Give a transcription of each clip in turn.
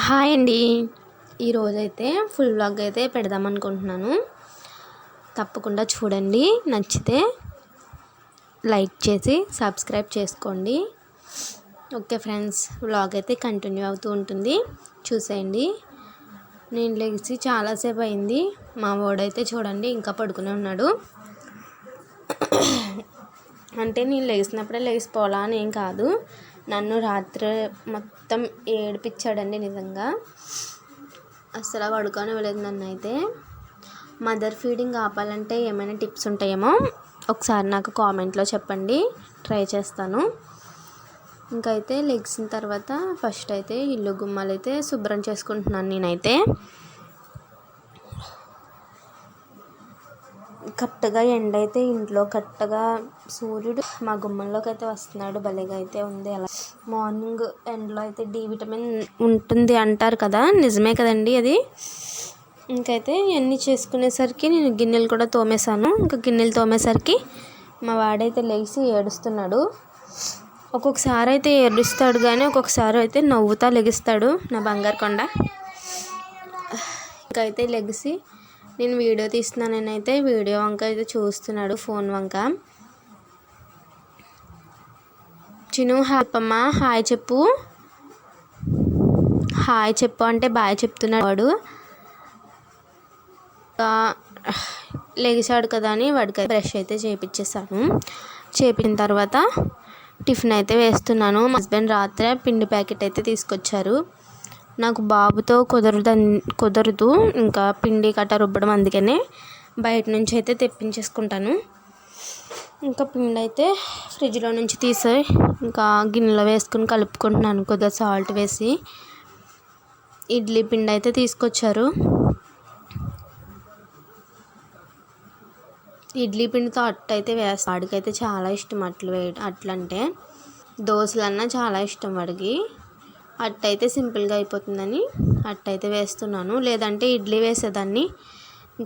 Hi అండి. ఈరోజైతే full vlog అయితే పెడదాం అనుకుంటున్నాను. తప్పకుండా చూడండి. నచ్చితే లైక్ చేసి సబ్స్క్రైబ్ చేసుకోండి. ఓకే ఫ్రెండ్స్, వ్లాగ్ అయితే కంటిన్యూ అవుతూ ఉంటుంది, చూసేయండి. నేను లేచి చాలాసేపు అయింది. మా వాడైతే చూడండి ఇంకా పడుకునే ఉన్నాడు. అంటే నేను లేచినప్పుడే లేచిపోవాలా అని ఏం కాదు, నన్ను రాత్రి మొత్తం ఏడిపించాడండి. నిజంగా అస్సలు పడుకోనివ్వలేదు నన్ను. అయితే మదర్ ఫీడింగ్ ఆపాలంటే ఏమైనా టిప్స్ ఉంటాయేమో ఒకసారి నాకు కామెంట్లో చెప్పండి, ట్రై చేస్తాను. ఇంకైతే లెగ్సిన తర్వాత ఫస్ట్ అయితే ఇల్లు గుమ్మాలు అయితే శుభ్రం చేసుకుంటున్నాను. నేనైతే కరెక్ట్గా ఎండ అయితే ఇంట్లో కరెక్ట్గా సూర్యుడు మా గుమ్మంలోకి అయితే వస్తున్నాడు. భలేగా అయితే ఉంది. అలా మార్నింగ్ ఎండలో అయితే డి విటమిన్ ఉంటుంది అంటారు కదా, నిజమే కదండి అది. ఇంకైతే ఇవన్నీ చేసుకునేసరికి నేను గిన్నెలు కూడా తోమేశాను. ఇంకా గిన్నెలు తోమేసరికి మా వాడైతే లేచి ఏడుస్తున్నాడు. ఒక్కొక్కసారి అయితే ఏడుస్తాడు కానీ ఒక్కొక్కసారి అయితే నవ్వుతా లెగిస్తాడు నా బంగారు కొండ. ఇంకైతే లెగిసి నేను వీడియో తీస్తున్నానైతే వీడియో వంక అయితే చూస్తున్నాడు, ఫోన్ వంక. చిను హ్యాపమ్మా హాయ్ చెప్పు, హాయ్ చెప్పు అంటే బాయ్ చెప్తున్నాడు వాడు. లెగిసాడు కదా అని వాడికి బ్రష్ అయితే చేయించేసాను. చేపించిన తర్వాత టిఫిన్ అయితే వేస్తున్నాను. మా హస్బెండ్ రాత్రి పిండి ప్యాకెట్ అయితే తీసుకొచ్చారు. నాకు బాబుతో కుదరదు ఇంకా పిండి కట్ట రుబ్బడం, అందుకనే బయట నుంచి అయితే తెప్పించేసుకుంటాను. ఇంకా పిండి అయితే ఫ్రిడ్జ్లో నుంచి తీసి ఇంకా గిన్నెలో వేసుకుని కలుపుకుంటున్నాను, కొద్దిగా సాల్ట్ వేసి. ఇడ్లీ పిండి అయితే తీసుకొచ్చారు. ఇడ్లీ పిండితో అట్టు అయితే వేస్తాను. వాడికైతే చాలా ఇష్టం అట్లంటే. దోశలన్నా చాలా ఇష్టం వాడికి. అట్టు అయితే సింపుల్గా అయిపోతుందని అట్టు అయితే వేస్తున్నాను. లేదంటే ఇడ్లీ వేసేదాన్ని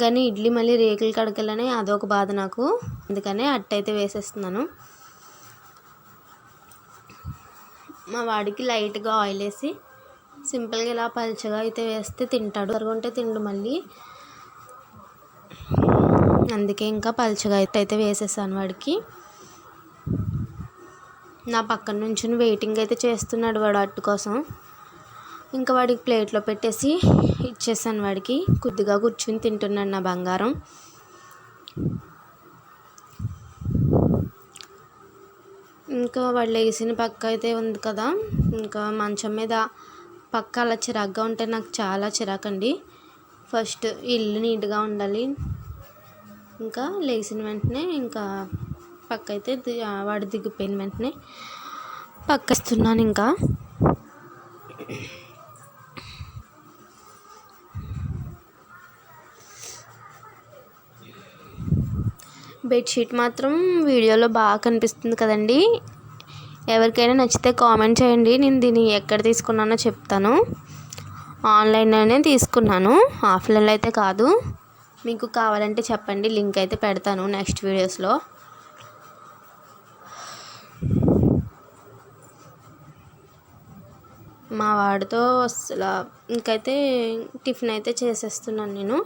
కానీ ఇడ్లీ మళ్ళీ రేకులు కడకలని అదొక బాధ నాకు, అందుకనే అట్టు అయితే వేసేస్తున్నాను. మా వాడికి లైట్గా ఆయిల్ వేసి సింపుల్గా ఇలా పలుచగా అయితే వేస్తే తింటాడు. కరుగుంటే తిండు మళ్ళీ, అందుకే ఇంకా పలుచగా అయితే వేసేసాను వాడికి. నా పక్కన నుంచి వెయిటింగ్ అయితే చేస్తున్నాడు వాడు అట్టు కోసం. ఇంకా వాడికి ప్లేట్లో పెట్టేసి ఇచ్చేసాను వాడికి. కొద్దిగా కూర్చుని తింటున్నాడు నా బంగారం. ఇంకా వాడు లేచిన పక్క అయితే ఉంది కదా, ఇంకా మంచం మీద పక్క అలా చిరాగ్గా ఉంటే నాకు చాలా చిరాకండి. ఫస్ట్ ఇల్లు నీట్గా ఉండాలి. ఇంకా లేచిన వెంటనే ఇంకా పక్క అయితే వాడు దిగిపోయిన వెంటనే పక్కేస్తున్నాను. ఇంకా బెడ్షీట్ మాత్రం వీడియోలో బాగా కనిపిస్తుంది కదండి. ఎవరికైనా నచ్చితే కామెంట్ చేయండి. నేను దీన్ని ఎక్కడ తీసుకున్నానో చెప్తాను. ఆన్లైన్లోనే తీసుకున్నాను, ఆఫ్లైన్లో అయితే కాదు. మీకు కావాలంటే చెప్పండి, లింక్ అయితే పెడతాను నెక్స్ట్ వీడియోస్లో. మా వాడితో అసలు ఇంకైతే టిఫిన్ అయితే చేసేస్తున్నాను నేను.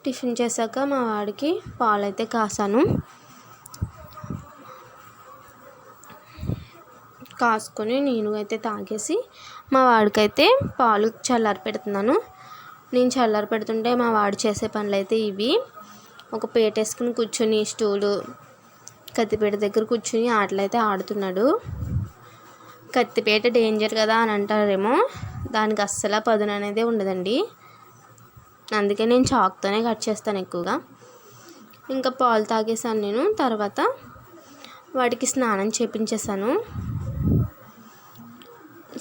టిఫిన్ చేశాక మా వాడికి పాలు అయితే కాసాను. కాసుకొని నేను అయితే తాగేసి మా వాడికైతే పాలు చల్లారి పెడుతున్నాను. నేను చల్లారి పెడుతుంటే మా వాడు చేసే పనులు అయితే ఇవి. ఒక పీట వేసుకుని కూర్చొని స్టూలు కత్తిపీట దగ్గర కూర్చుని ఆటలైతే ఆడుతున్నాడు. కత్తిపీట డేంజర్ కదా అని అంటారేమో, దానికి అస్సలు పదును అనేది ఉండదండి, అందుకే నేను చాక్తోనే కట్ చేస్తాను ఎక్కువగా. ఇంకా పాలు తాగేసాను నేను. తర్వాత వాడికి స్నానం చేపించేసాను.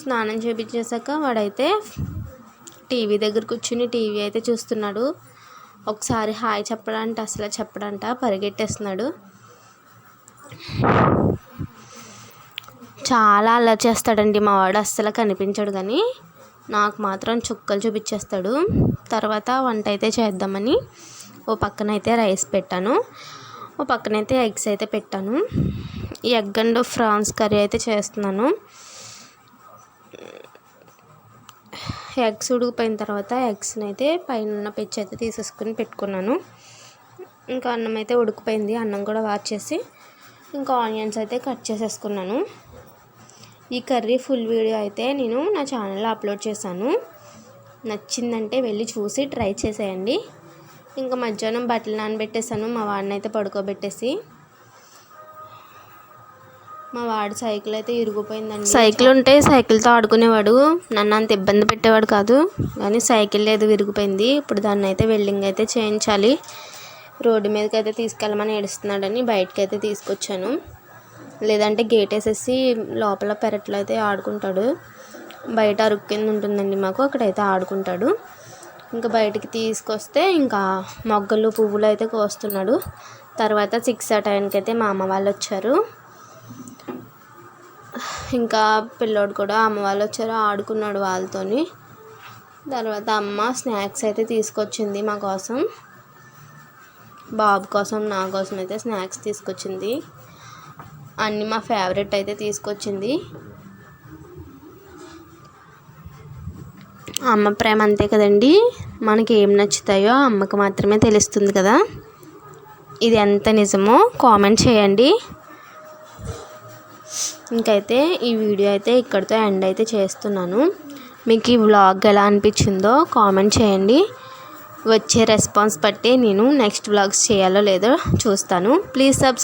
స్నానం చేపించేసాక వాడైతే టీవీ దగ్గర కూర్చుని టీవీ అయితే చూస్తున్నాడు. ఒకసారి హాయ్ చెప్పడంటే అసలు చెప్పడంట, పరిగెట్టేస్తున్నాడు. చాలా అల్లరి చేస్తాడండి మా వాడు, అస్సలు కనిపించాడు కానీ నాకు మాత్రం చుక్కలు చూపించేస్తాడు. తర్వాత వంట అయితే చేద్దామని ఓ పక్కనైతే రైస్ పెట్టాను, ఓ పక్కనైతే ఎగ్స్ అయితే పెట్టాను. ఈ ఎగ్ అండ్ ఫ్రాన్స్ కర్రీ అయితే చేస్తున్నాను. ఎగ్స్ ఉడికిపోయిన తర్వాత ఎగ్స్ని అయితే పైన ఉన్న పెచ్చు అయితే తీసేసుకుని పెట్టుకున్నాను. ఇంకా అన్నం అయితే ఉడికిపోయింది. అన్నం కూడా వార్చేసి ఇంకా ఆనియన్స్ అయితే కట్ చేసేసుకున్నాను. ఈ కర్రీ ఫుల్ వీడియో అయితే నేను నా ఛానల్లో అప్లోడ్ చేశాను. నచ్చిందంటే వెళ్ళి చూసి ట్రై చేసేయండి. ఇంకా మధ్యాహ్నం బట్టలు నానబెట్టేసాను. మా వాడిని అయితే పడుకోబెట్టేసి, మా వాడి సైకిల్ అయితే ఇరిగిపోయిందండి. సైకిల్ ఉంటే సైకిల్తో ఆడుకునేవాడు, నన్ను అంత ఇబ్బంది పెట్టేవాడు కాదు. కానీ సైకిల్ లేదు, విరిగిపోయింది. ఇప్పుడు దాన్ని అయితే వెల్డింగ్ అయితే చేయించాలి. రోడ్డు మీదకి అయితే తీసుకెళ్ళమని ఏడుస్తున్నాడని బయటకి అయితే తీసుకొచ్చాను. లేదంటే గేట్ వేసేసి లోపల పెరట్లో అయితే ఆడుకుంటాడు. బయట అరుగు కింద ఉంటుందండి మాకు, అక్కడైతే ఆడుకుంటాడు. ఇంకా బయటికి తీసుకొస్తే ఇంకా మొగ్గలు పువ్వులు అయితే కోస్తున్నాడు. తర్వాత 6 ఆ టైంకి అయితే మా అమ్మ వాళ్ళు వచ్చారు. ఇంకా పిల్లోడు కూడా అమ్మ వాళ్ళు వచ్చారు, ఆడుకున్నాడు వాళ్ళతోని. తర్వాత అమ్మ స్నాక్స్ అయితే తీసుకొచ్చింది మా కోసం, బాబు కోసం, నా కోసం అయితే స్నాక్స్ తీసుకొచ్చింది. అన్నీ మా ఫేవరెట్ అయితే తీసుకొచ్చింది. అమ్మ ప్రేమ అంతే కదండి, మనకి ఏం నచ్చుతాయో అమ్మకు మాత్రమే తెలుస్తుంది కదా. ఇది ఎంత నిజమో కామెంట్ చేయండి. ఇంకైతే ఈ వీడియో అయితే ఇక్కడితో ఎండ్ అయితే చేస్తున్నాను. మీకు ఈ వ్లాగ్ ఎలా అనిపించిందో కామెంట్ చేయండి. వచ్చే రెస్పాన్స్ బట్టి నేను నెక్స్ట్ వ్లాగ్స్ చేయాలో లేదో చూస్తాను. Please subscribe.